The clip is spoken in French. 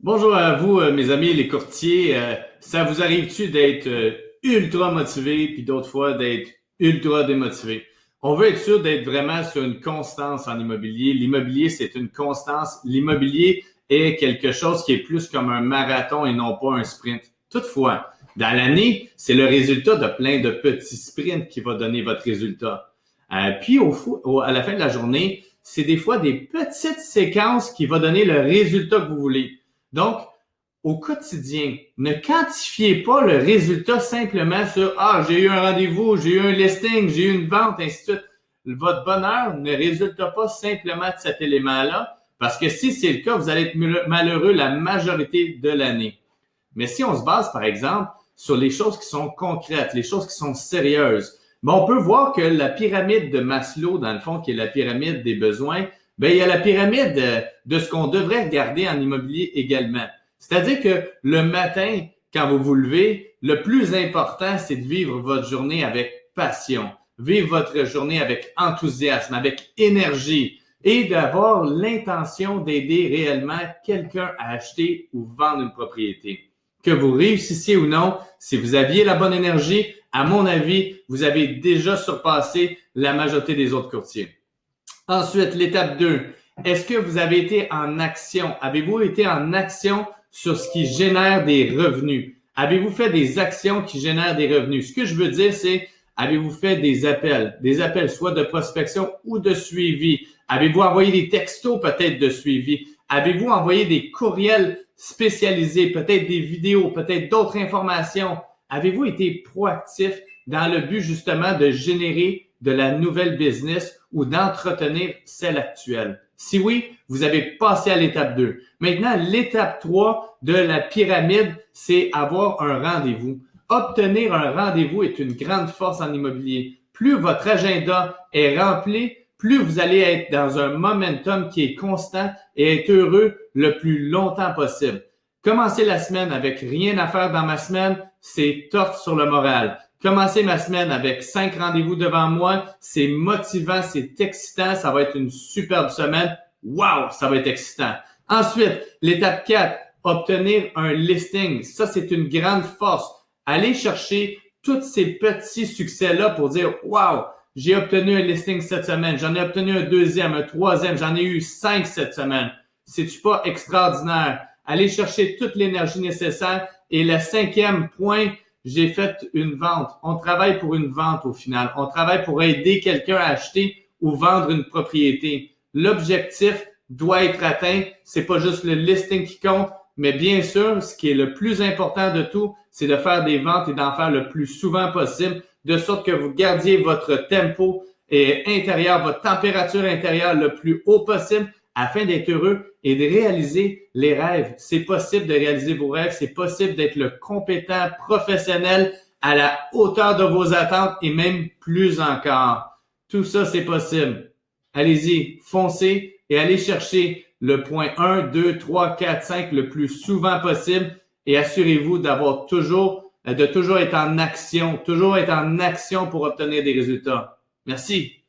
Bonjour à vous, mes amis les courtiers. Ça vous arrive-tu d'être ultra motivé puis d'autres fois d'être ultra démotivé? On veut être sûr d'être vraiment sur une constance en immobilier. L'immobilier, c'est une constance. L'immobilier est quelque chose qui est plus comme un marathon et non pas un sprint. Toutefois, dans l'année, c'est le résultat de plein de petits sprints qui va donner votre résultat. À la fin de la journée, c'est des fois des petites séquences qui vont donner le résultat que vous voulez. Donc, au quotidien, ne quantifiez pas le résultat simplement sur « j'ai eu un rendez-vous, j'ai eu un listing, j'ai eu une vente, ainsi de suite ». Votre bonheur ne résulte pas simplement de cet élément-là, parce que si c'est le cas, vous allez être malheureux la majorité de l'année. Mais si on se base, par exemple, sur les choses qui sont concrètes, les choses qui sont sérieuses, on peut voir que la pyramide de Maslow, dans le fond, qui est la pyramide des besoins, il y a la pyramide de ce qu'on devrait regarder en immobilier également. C'est-à-dire que le matin, quand vous vous levez, le plus important, c'est de vivre votre journée avec passion, vivre votre journée avec enthousiasme, avec énergie et d'avoir l'intention d'aider réellement quelqu'un à acheter ou vendre une propriété. Que vous réussissiez ou non, si vous aviez la bonne énergie, à mon avis, vous avez déjà surpassé la majorité des autres courtiers. Ensuite, l'étape 2. Est-ce que vous avez été en action? Avez-vous été en action sur ce qui génère des revenus? Avez-vous fait des actions qui génèrent des revenus? Ce que je veux dire, c'est avez-vous fait des appels soit de prospection ou de suivi? Avez-vous envoyé des textos peut-être de suivi? Avez-vous envoyé des courriels spécialisés, peut-être des vidéos, peut-être d'autres informations? Avez-vous été proactif dans le but justement de générer de la nouvelle business ou d'entretenir celle actuelle? Si oui, vous avez passé à l'étape 2. Maintenant, l'étape 3 de la pyramide, c'est avoir un rendez-vous. Obtenir un rendez-vous est une grande force en immobilier. Plus votre agenda est rempli, plus vous allez être dans un momentum qui est constant et être heureux le plus longtemps possible. Commencer la semaine avec rien à faire dans ma semaine, c'est tough sur le moral. Commencer ma semaine avec 5 rendez-vous devant moi, c'est motivant, c'est excitant, ça va être une superbe semaine. Wow, ça va être excitant. Ensuite, l'étape 4, obtenir un listing. Ça, c'est une grande force. Allez chercher tous ces petits succès-là pour dire « Wow, j'ai obtenu un listing cette semaine, j'en ai obtenu un deuxième, un troisième, j'en ai eu 5 cette semaine. » C'est-tu pas extraordinaire? Allez chercher toute l'énergie nécessaire. Et le 5e point, j'ai fait une vente. On travaille pour une vente au final. On travaille pour aider quelqu'un à acheter ou vendre une propriété. L'objectif doit être atteint. C'est pas juste le listing qui compte, mais bien sûr, ce qui est le plus important de tout, c'est de faire des ventes et d'en faire le plus souvent possible, de sorte que vous gardiez votre tempo intérieur, votre température intérieure le plus haut possible afin d'être heureux et de réaliser les rêves. C'est possible de réaliser vos rêves, c'est possible d'être le compétent professionnel à la hauteur de vos attentes et même plus encore. Tout ça, c'est possible. Allez-y, foncez et allez chercher le point 1, 2, 3, 4, 5 le plus souvent possible et assurez-vous de toujours être en action pour obtenir des résultats. Merci.